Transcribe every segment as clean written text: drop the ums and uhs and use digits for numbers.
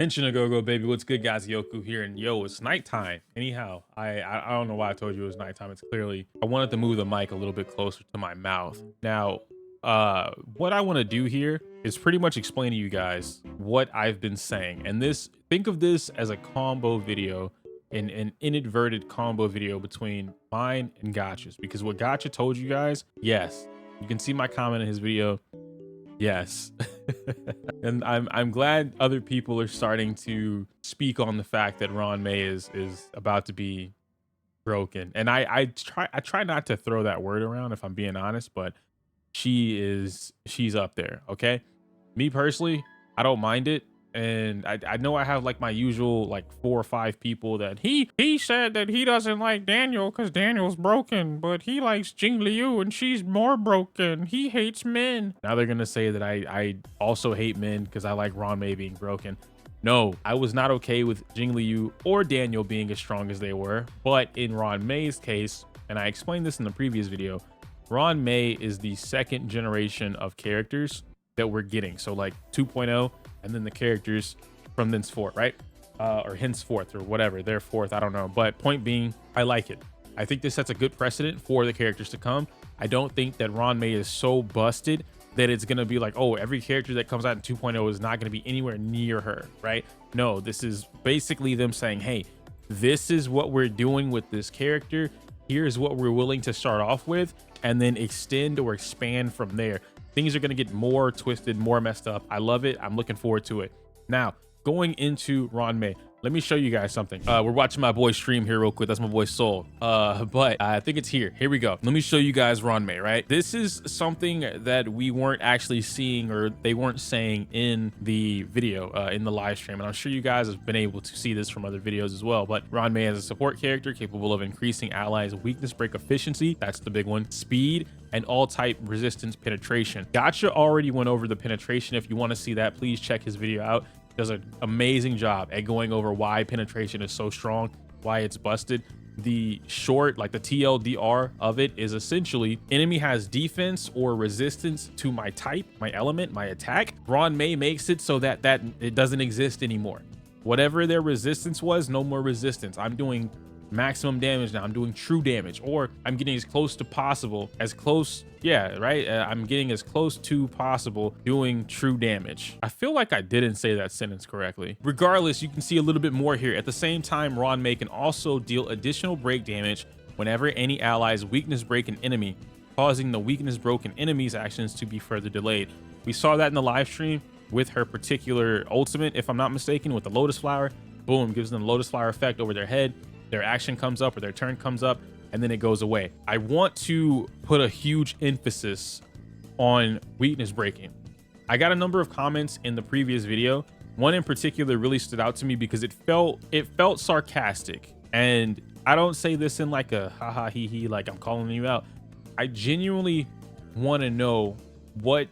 Mention a go baby. What's good, guys? Yoku here, and yo, it's nighttime. Anyhow, I don't know why I told you it was nighttime. It's clearly I wanted to move the mic a little bit closer to my mouth. Now, what I want to do here is pretty much explain to you guys what I've been saying, and think of this as a combo video, an inadvertent combo video between mine and Gotcha's, because what Gotcha told you guys, yes, you can see my comment in his video. Yes. And I'm glad other people are starting to speak on the fact that Ruan Mei is about to be broken. And I try not to throw that word around, if I'm being honest, but she's up there, okay? Me personally, I don't mind it. And I know I have like my usual like 4 or 5 people that he said that he doesn't like Daniel because Daniel's broken, but he likes Jing Liu and she's more broken. He hates men. Now they're gonna say that I also hate men because I like Ruan Mei being broken. No, I was not okay with Jing Liu or Daniel being as strong as they were. But in Ruan Mei's case, and I explained this in the previous video, Ruan Mei is the 2nd generation of characters that we're getting. So like 2.0, and then the characters from thenceforth, right? Or henceforth, or whatever, their fourth, I don't know. But point being, I like it. I think this sets a good precedent for the characters to come. I don't think that Ruan Mei is so busted that it's gonna be like, oh, every character that comes out in 2.0 is not gonna be anywhere near her, right? No, this is basically them saying, hey, this is what we're doing with this character. Here's what we're willing to start off with, and then extend or expand from there. Things are going to get more twisted, more messed up. I love it. I'm looking forward to it. Now, going into Ruan Mei, let me show you guys something. We're watching my boy stream here real quick. That's my boy Soul. But I think it's here. Here we go. Let me show you guys Ruan Mei, right? This is something that we weren't actually seeing, or they weren't saying in the video, in the live stream. And I'm sure you guys have been able to see this from other videos as well. But Ruan Mei is a support character capable of increasing allies' weakness break efficiency. That's the big one. Speed and all type resistance penetration. Gotcha already went over the penetration. If you want to see that, please check his video out. Does an amazing job at going over why penetration is so strong, why it's busted. The short, like the TLDR of it, is essentially enemy has defense or resistance to my type, my element, my attack. Ruan Mei makes it so that it doesn't exist anymore. Whatever their resistance was, no more resistance. I'm doing maximum damage now. I'm doing true damage, or I'm getting as close to possible, I'm getting as close to possible doing true damage. I feel like I didn't say that sentence correctly. Regardless, you can see a little bit more here. At the same time, Ruan Mei can also deal additional break damage whenever any allies weakness break an enemy, causing the weakness broken enemy's actions to be further delayed. We saw that in the live stream with her particular ultimate, if I'm not mistaken, with the lotus flower. Boom, gives them the lotus flower effect over their head. Their action comes up, or their turn comes up, and then it goes away. I want to put a huge emphasis on weakness breaking. I got a number of comments in the previous video. One in particular really stood out to me because it felt sarcastic. And I don't say this in like a haha hee hee, like I'm calling you out. I genuinely want to know what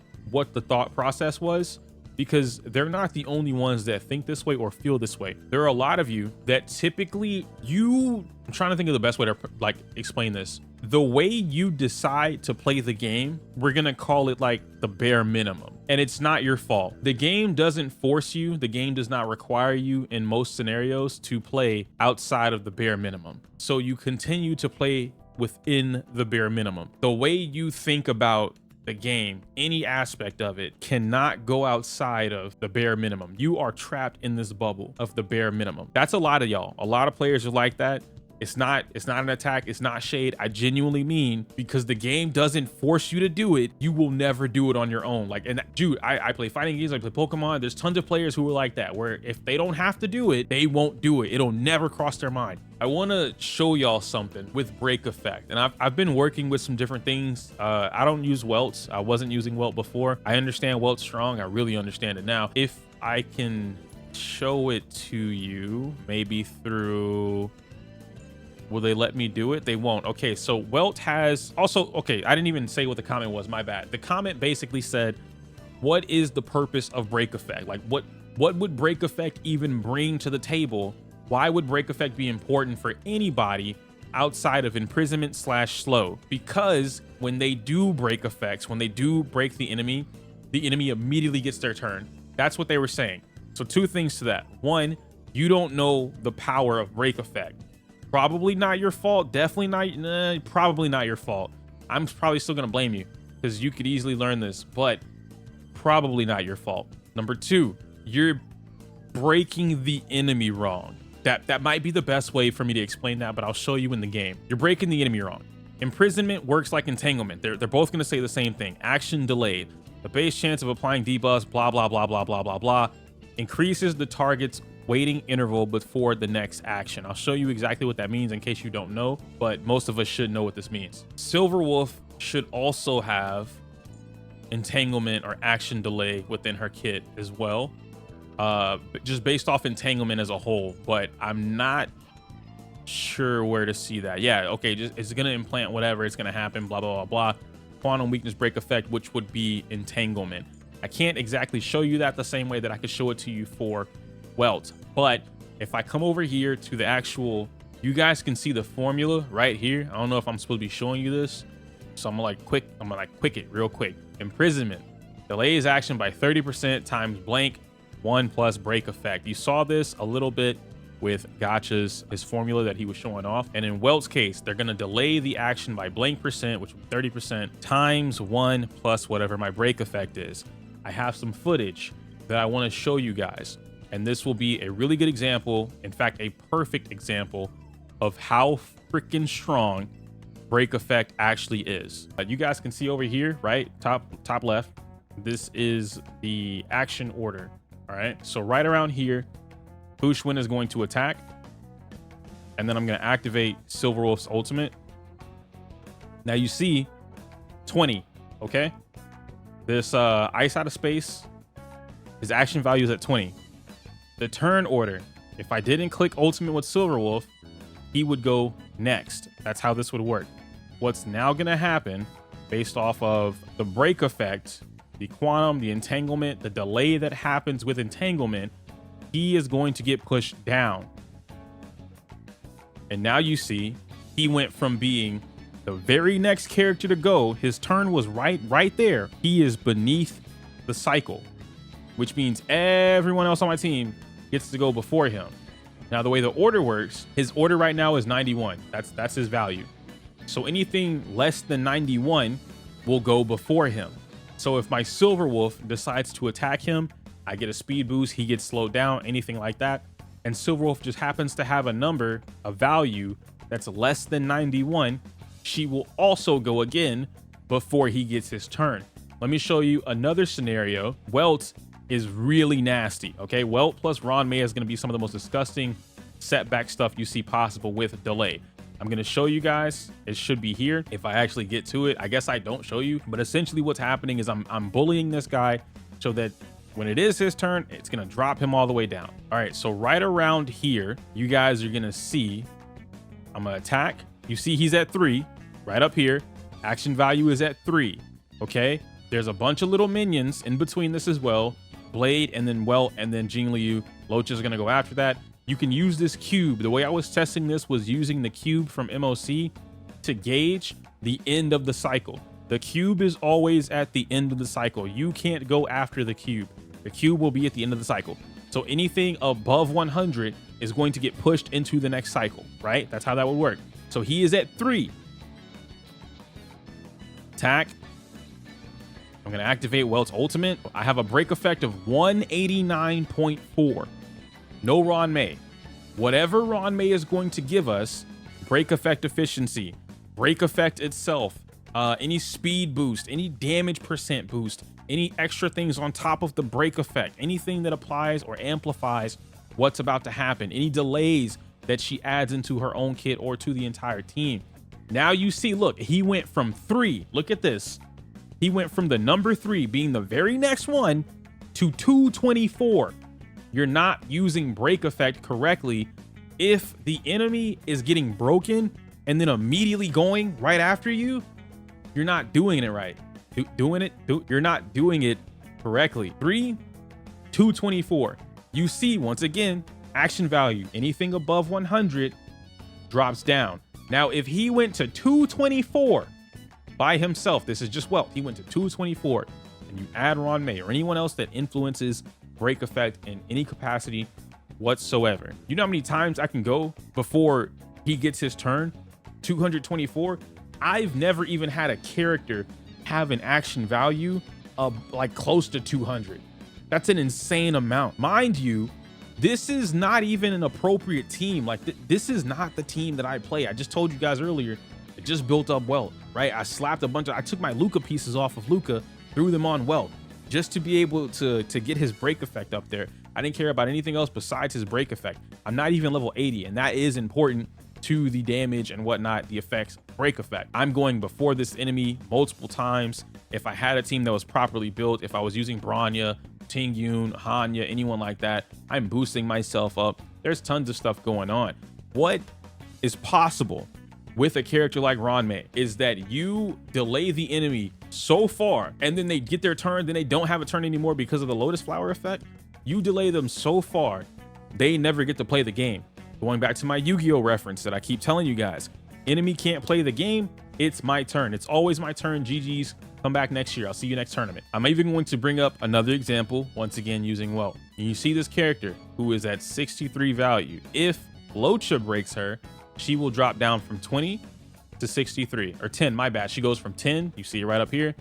the thought process was, because they're not the only ones that think this way or feel this way. There are a lot of you that typically I'm trying to think of the best way to like explain this. The way you decide to play the game, we're gonna call it like the bare minimum. And it's not your fault. The game doesn't force you. The game does not require you in most scenarios to play outside of the bare minimum. So you continue to play within the bare minimum. The way you think about the game, any aspect of it, cannot go outside of the bare minimum. You are trapped in this bubble of the bare minimum. That's a lot of y'all. A lot of players are like that. It's not an attack. It's not shade. I genuinely mean, because the game doesn't force you to do it, you will never do it on your own. Like, and dude, I play fighting games, I play Pokemon. There's tons of players who are like that, where if they don't have to do it, they won't do it. It'll never cross their mind. I want to show y'all something with break effect, and I've been working with some different things. I don't use Welts. I wasn't using Welt before. I understand Welt's strong. I really understand it now. If I can show it to you, maybe through, will they let me do it? They won't. Okay, so Welt has also, okay, I didn't even say what the comment was, my bad. The comment basically said, what is the purpose of break effect? Like, what would break effect even bring to the table? Why would break effect be important for anybody outside of imprisonment / slow? Because when they do break effects, when they do break the enemy immediately gets their turn. That's what they were saying. So two things to that. One, you don't know the power of break effect. Probably not your fault. Definitely not. Probably not your fault. I'm probably still gonna blame you because you could easily learn this, but probably not your fault. Number two, you're breaking the enemy wrong. That might be the best way for me to explain that, but I'll show you in the game. You're breaking the enemy wrong. Imprisonment works like entanglement. They're both gonna say the same thing. Action delayed. The base chance of applying debuffs, blah, blah, blah, blah, blah, blah, blah, increases the target's waiting interval before the next action. I'll show you exactly what that means in case you don't know, but most of us should know what this means. Silver Wolf should also have entanglement or action delay within her kit as well. Just based off entanglement as a whole, but I'm not sure where to see that. Yeah, okay, just it's gonna implant whatever, it's gonna happen, blah, blah, blah, blah. Quantum weakness break effect, which would be entanglement. I can't exactly show you that the same way that I could show it to you for Welt, but if I come over here to the actual, you guys can see the formula right here. I don't know if I'm supposed to be showing you this, so I'm gonna quick it real quick. Imprisonment delays action by 30% times blank 1 plus break effect. You saw this a little bit with Gotcha's, his formula that he was showing off. And in Welt's case, they're going to delay the action by blank percent, which would be 30% times 1 plus whatever my break effect is. I have some footage that I want to show you guys. And this will be a really good example, in fact, a perfect example of how freaking strong break effect actually is. You guys can see over here, right? Top left. This is the action order. All right, so right around here, Bushwind is going to attack, and then I'm going to activate Silver Wolf's ultimate. Now you see 20, okay? This Ice Out of Space, his action value is at 20. The turn order, if I didn't click ultimate with Silver Wolf, he would go next. That's how this would work. What's now going to happen based off of the break effect, the quantum, the entanglement, the delay that happens with entanglement, he is going to get pushed down. And now you see he went from being the very next character to go. His turn was right there. He is beneath the cycle, which means everyone else on my team gets to go before him. Now, the way the order works, his order right now is 91. That's his value. So anything less than 91 will go before him. So if my Silver Wolf decides to attack him, I get a speed boost, he gets slowed down, anything like that. And Silver Wolf just happens to have a number, a value that's less than 91. She will also go again before he gets his turn. Let me show you another scenario. Welt is really nasty, okay? Welt plus Ruan Mei is gonna be some of the most disgusting setback stuff you see possible with delay. I'm going to show you guys. It should be here. If I actually get to it, I guess I don't show you, but essentially what's happening is I'm bullying this guy so that when it is his turn, it's going to drop him all the way down. All right. So right around here, you guys are going to see, I'm going to attack. You see he's at 3 right up here. Action value is at 3. Okay. There's a bunch of little minions in between this as well. Blade and then Welt and then Jing Liu. Loach is going to go after that. You can use this cube. The way I was testing this was using the cube from MOC to gauge the end of the cycle. The cube is always at the end of the cycle. You can't go after the cube. The cube will be at the end of the cycle. So anything above 100 is going to get pushed into the next cycle, right? That's how that would work. So he is at 3. Attack. I'm going to activate Welt's ultimate. I have a break effect of 189.4. No Ruan Mei. Whatever Ruan Mei is going to give us, break effect efficiency, break effect itself, any speed boost, any damage percent boost, any extra things on top of the break effect, anything that applies or amplifies what's about to happen, any delays that she adds into her own kit or to the entire team. Now you see, look, he went from 3. Look at this. He went from the number 3 being the very next one to 224. You're not using break effect correctly. If the enemy is getting broken and then immediately going right after you, you're not doing it right. You're not doing it correctly. 3, 224. You see, once again, action value, anything above 100 drops down. Now, if he went to 224 by himself, this is just Welt, he went to 224, and you add Ruan Mei or anyone else that influences break effect in any capacity whatsoever. You know how many times I can go before he gets his turn? 224. I've never even had a character have an action value of like close to 200. That's an insane amount. Mind you, this is not even an appropriate team. Like this is not the team that I play. I just told you guys earlier, it just built up Welt, right? I slapped I took my Luca pieces off of Luca, threw them on Welt just to be able to get his break effect up there. I didn't care about anything else besides his break effect. I'm not even level 80, and that is important to the damage and whatnot, the effects break effect. I'm going before this enemy multiple times. If I had a team that was properly built, if I was using Bronya, Tingyun, Hanya, anyone like that, I'm boosting myself up. There's tons of stuff going on. What is possible with a character like Ruan Mei is that you delay the enemy so far, and then they get their turn, then they don't have a turn anymore because of the Lotus Flower effect. You delay them so far, they never get to play the game. Going back to my Yu-Gi-Oh reference that I keep telling you guys, enemy can't play the game, it's my turn. It's always my turn. GG's, come back next year. I'll see you next tournament. I'm even going to bring up another example, once again using Welt. And you see this character who is at 63 value. If Locha breaks her, she will drop down from 20 to 63, or 10, my bad. She goes from 10, you see it right up here,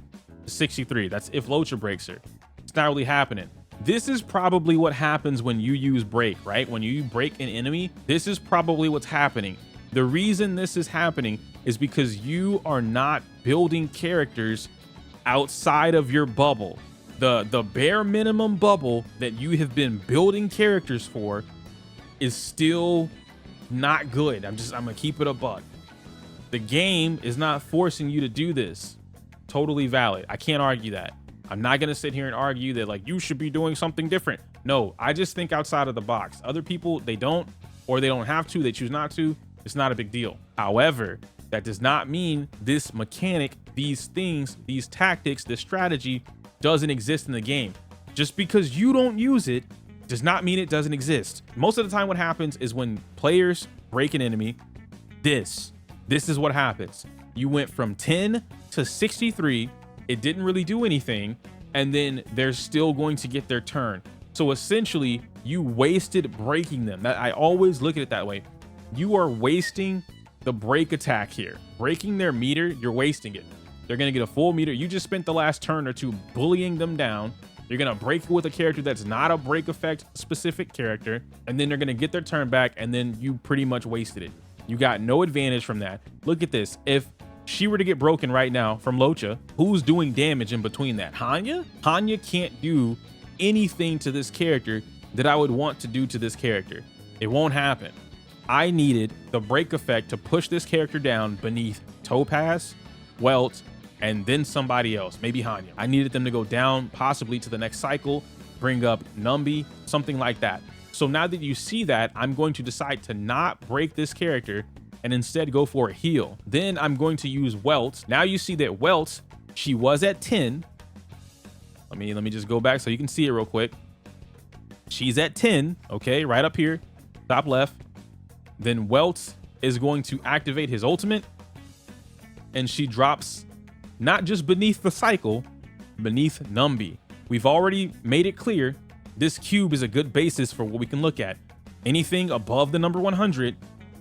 to 63. That's if Locha breaks her. It's not really happening. This is probably what happens when you use break, right? When you break an enemy, this is probably what's happening. The reason this is happening is because you are not building characters outside of your bubble. The bare minimum bubble that you have been building characters for is still not good. I'm gonna keep it a buck. The game is not forcing you to do this. Totally valid. I can't argue that. I'm not going to sit here and argue that like you should be doing something different. No, I just think outside of the box. Other people, they don't, or they don't have to, they choose not to. It's not a big deal. However, that does not mean this mechanic, these things, these tactics, this strategy doesn't exist in the game. Just because you don't use it does not mean it doesn't exist. Most of the time what happens is when players break an enemy, this is what happens. You went from 10 to 63. It didn't really do anything, and then they're still going to get their turn. So essentially, you wasted breaking them. I always look at it that way. You are wasting the break attack here. Breaking their meter, you're wasting it. They're going to get a full meter. You just spent the last turn or two bullying them down. You're going to break it with a character that's not a break effect specific character, and then they're going to get their turn back, and then you pretty much wasted it. You got no advantage from that. Look at this. If she were to get broken right now from Locha, who's doing damage in between that? Hanya? Hanya can't do anything to this character that I would want to do to this character. It won't happen. I needed the break effect to push this character down beneath Topaz, Welt, and then somebody else, maybe Hanya. I needed them to go down possibly to the next cycle, bring up Numbi, something like that. So now that you see that, I'm going to decide to not break this character and instead go for a heal. Then I'm going to use Welt. Now you see that Welt, she was at 10. Let me just go back so you can see it real quick. She's at 10, okay, right up here, top left. Then Welt is going to activate his ultimate, and she drops not just beneath the cycle, beneath Numbi. We've already made it clear this cube is a good basis for what we can look at. Anything above the number 100,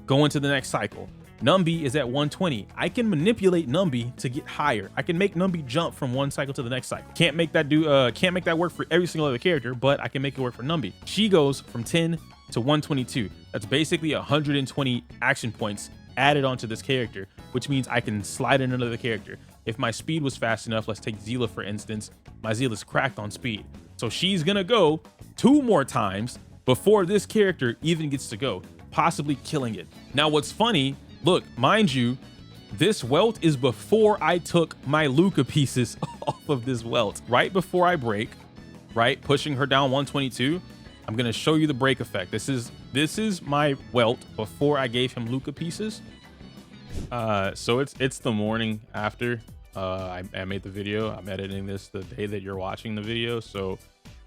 go into the next cycle. Numbi is at 120. I can manipulate Numbi to get higher. I can make Numbi jump from one cycle to the next cycle. Can't make that work for every single other character, but I can make it work for Numbi. She goes from 10 to 122. That's basically 120 action points added onto this character, which means I can slide in another character. If my speed was fast enough, let's take Zila for instance, my Zila's cracked on speed. So she's gonna go 2 more times before this character even gets to go, possibly killing it. Now what's funny, look, mind you, this Welt is before I took my Luca pieces off of this Welt. Right before I break, right, pushing her down 122, I'm gonna show you the break effect. This is my Welt before I gave him Luca pieces. So it's the morning after I made the video. I'm editing this the day that you're watching the video, so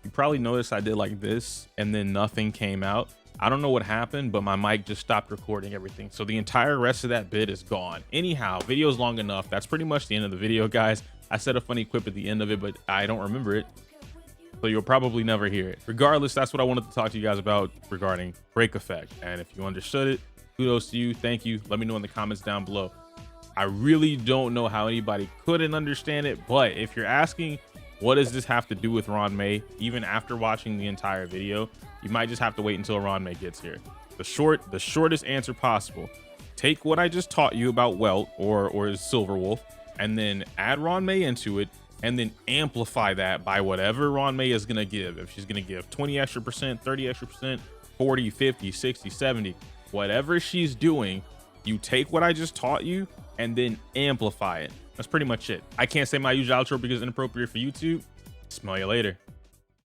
you probably noticed I did like this and then nothing came out. I don't know what happened, but my mic just stopped recording everything, so the entire rest of that bit is gone. Anyhow, video's long enough. That's pretty much the end of the video, guys. I said a funny quip at the end of it, but I don't remember it. so you'll probably never hear it. Regardless, that's what I wanted to talk to you guys about regarding break effect. And if you understood it, kudos to you. Thank you. Let me know in the comments down below. I really don't know how anybody couldn't understand it, but if you're asking, what does this have to do with Ruan Mei, even after watching the entire video, you might just have to wait until Ruan Mei gets here. The shortest answer possible. Take what I just taught you about Welt or Silver Wolf, and then add Ruan Mei into it, and then amplify that by whatever Ruan Mei is gonna give. If she's gonna give 20 extra percent, 30 extra percent, 40, 50, 60, 70, whatever she's doing, you take what I just taught you and then amplify it. That's pretty much it. I can't say my usual outro because it's inappropriate for YouTube. Smell you later.